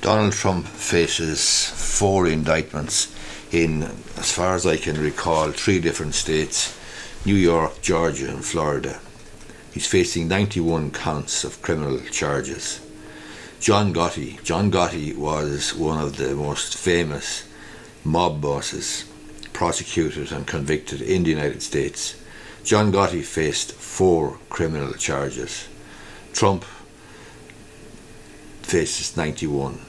Donald Trump faces 4 indictments in, as far as I can recall, 3 different states: New York, Georgia and Florida. He's facing 91 counts of criminal charges. John Gotti was one of the most famous mob bosses prosecuted and convicted in the United States. John Gotti faced 4 criminal charges. Trump faces 91.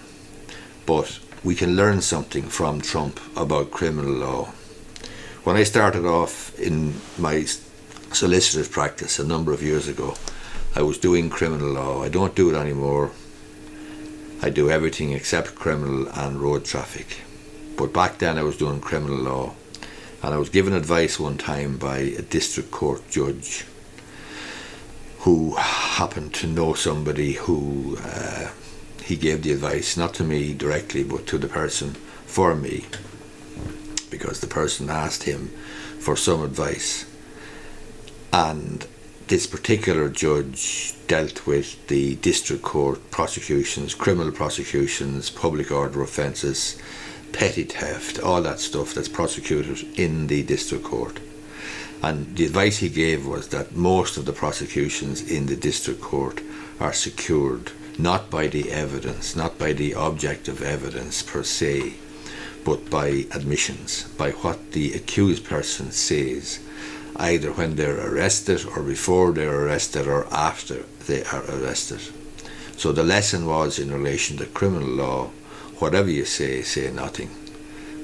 But we can learn something from Trump about criminal law. When I started off in my solicitor's practice a number of years ago, I was doing criminal law. I don't do it anymore. I do everything except criminal and road traffic. But back then I was doing criminal law, and I was given advice one time by a district court judge who happened to know somebody who he gave the advice, not to me directly, but to the person for me, because the person asked him for some advice. And this particular judge dealt with the district court prosecutions, criminal prosecutions, public order offences, petty theft, all that stuff that's prosecuted in the district court. And the advice he gave was that most of the prosecutions in the district court are secured, not by the evidence, not by the objective evidence per se, but by admissions, by what the accused person says, either when they're arrested or before they're arrested or after they are arrested. So the lesson was, in relation to criminal law, whatever you say, say nothing.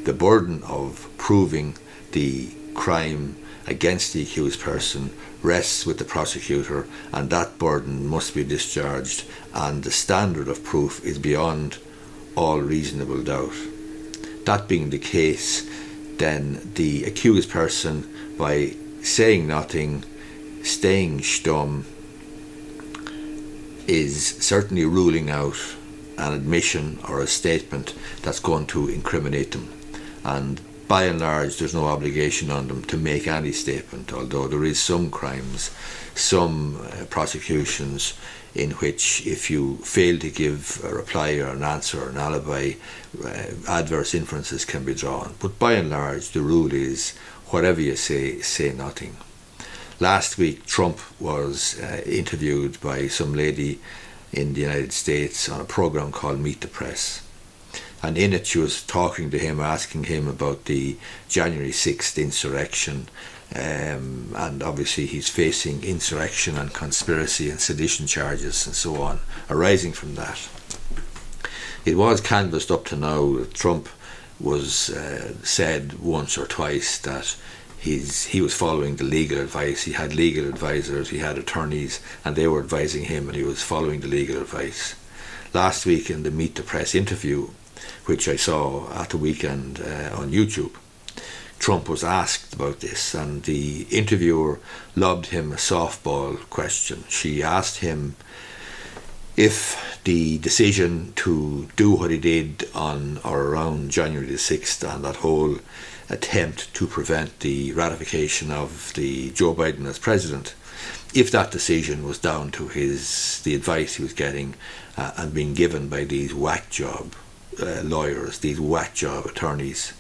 The burden of proving the crime against the accused person rests with the prosecutor, and that burden must be discharged, and the standard of proof is beyond all reasonable doubt. That being the case, then the accused person, by saying nothing, staying stum, is certainly ruling out an admission or a statement that's going to incriminate them. And by and large, there's no obligation on them to make any statement, although there is some crimes, some prosecutions in which, if you fail to give a reply or an answer or an alibi, adverse inferences can be drawn. But by and large, the rule is, whatever you say, say nothing. Last week, Trump was interviewed by some lady in the United States on a program called Meet the Press. And in it, she was talking to him, asking him about the January 6th insurrection. And obviously he's facing insurrection and conspiracy and sedition charges and so on, arising from that. It was canvassed up to now that Trump was said once or twice that he was following the legal advice. He had legal advisors, he had attorneys, and they were advising him, and he was following the legal advice. Last week in the Meet the Press interview, which I saw at the weekend on YouTube, Trump was asked about this, and the interviewer lobbed him a softball question. She asked him if the decision to do what he did on or around January the 6th, and that whole attempt to prevent the ratification of the Joe Biden as president, if that decision was down to the advice he was getting and being given by these whack job lawyers, these whack job attorneys.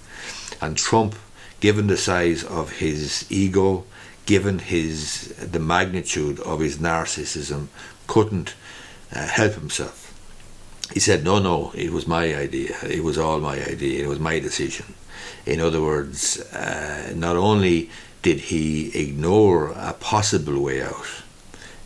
And Trump, given the size of his ego, given the magnitude of his narcissism, couldn't help himself. He said, no, it was my idea. It was all my idea. It was my decision. In other words, not only did he ignore a possible way out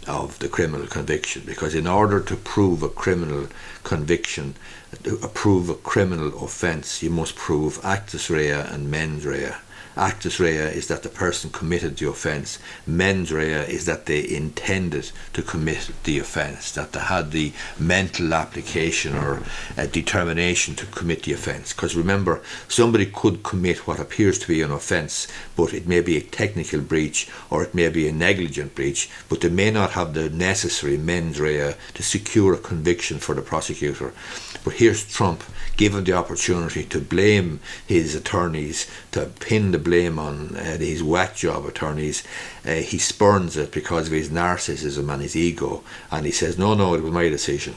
of the criminal conviction, because in order to prove a criminal conviction, to prove a criminal offence, you must prove actus rea and mens rea. Actus rea is that the person committed the offence. Mens rea is that they intended to commit the offence, that they had the mental application or determination to commit the offence. Because remember, somebody could commit what appears to be an offence, but it may be a technical breach or it may be a negligent breach, but they may not have the necessary mens rea to secure a conviction for the prosecutor. But here's Trump, given the opportunity to blame his attorneys, to pin the blame on these whack job attorneys. He spurns it because of his narcissism and his ego, and he says, no, it was my decision.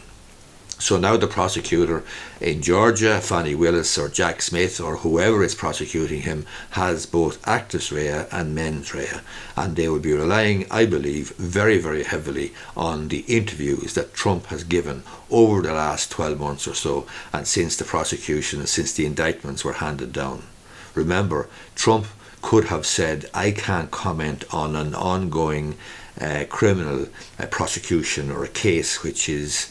So now the prosecutor in Georgia, Fannie Willis or Jack Smith or whoever is prosecuting him, has both actus rea and mens rea, and they will be relying, I believe, very, very heavily on the interviews that Trump has given over the last 12 months or so, and since the prosecution and since the indictments were handed down. Remember, Trump could have said, I can't comment on an ongoing criminal prosecution or a case which is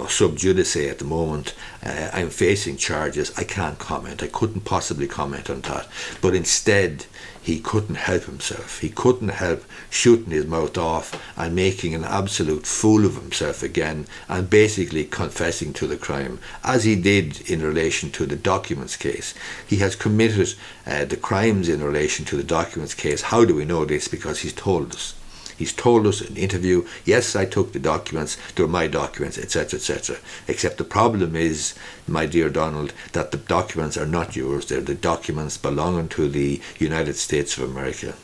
sub judice at the moment. I'm facing charges. I can't comment. I couldn't possibly comment on that. But instead, he couldn't help himself. He couldn't help shooting his mouth off and making an absolute fool of himself again, and basically confessing to the crime, as he did in relation to the documents case. He has committed the crimes in relation to the documents case. How do we know this? Because he's told us. He's told us in an interview, yes, I took the documents, they're my documents, etc., etc. Except the problem is, my dear Donald, that the documents are not yours. They're the documents belonging to the United States of America.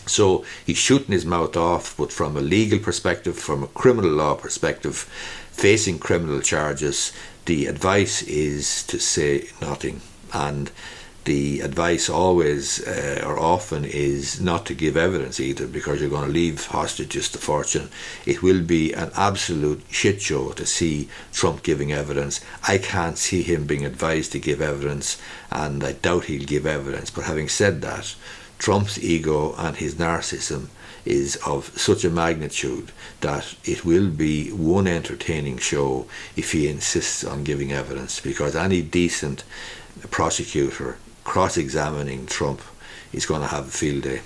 So he's shooting his mouth off, but from a legal perspective, from a criminal law perspective, facing criminal charges, the advice is to say nothing. And the advice always or often is not to give evidence either, because you're going to leave hostages to fortune. It will be an absolute shit show to see Trump giving evidence. I can't see him being advised to give evidence, and I doubt he'll give evidence. But having said that, Trump's ego and his narcissism is of such a magnitude that it will be one entertaining show if he insists on giving evidence, because any decent prosecutor cross-examining Trump is going to have a field day.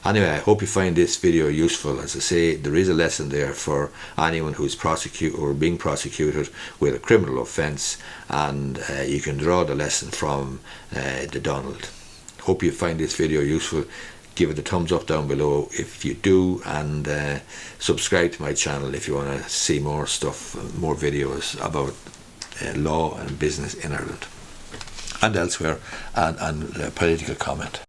Anyway, I hope you find this video useful. As I say, there is a lesson there for anyone who's prosecuted or being prosecuted with a criminal offence, and you can draw the lesson from the Donald. Hope you find this video useful. Give it a thumbs up down below if you do, and subscribe to my channel if you want to see more stuff, more videos about law and business in Ireland and elsewhere, and political comment.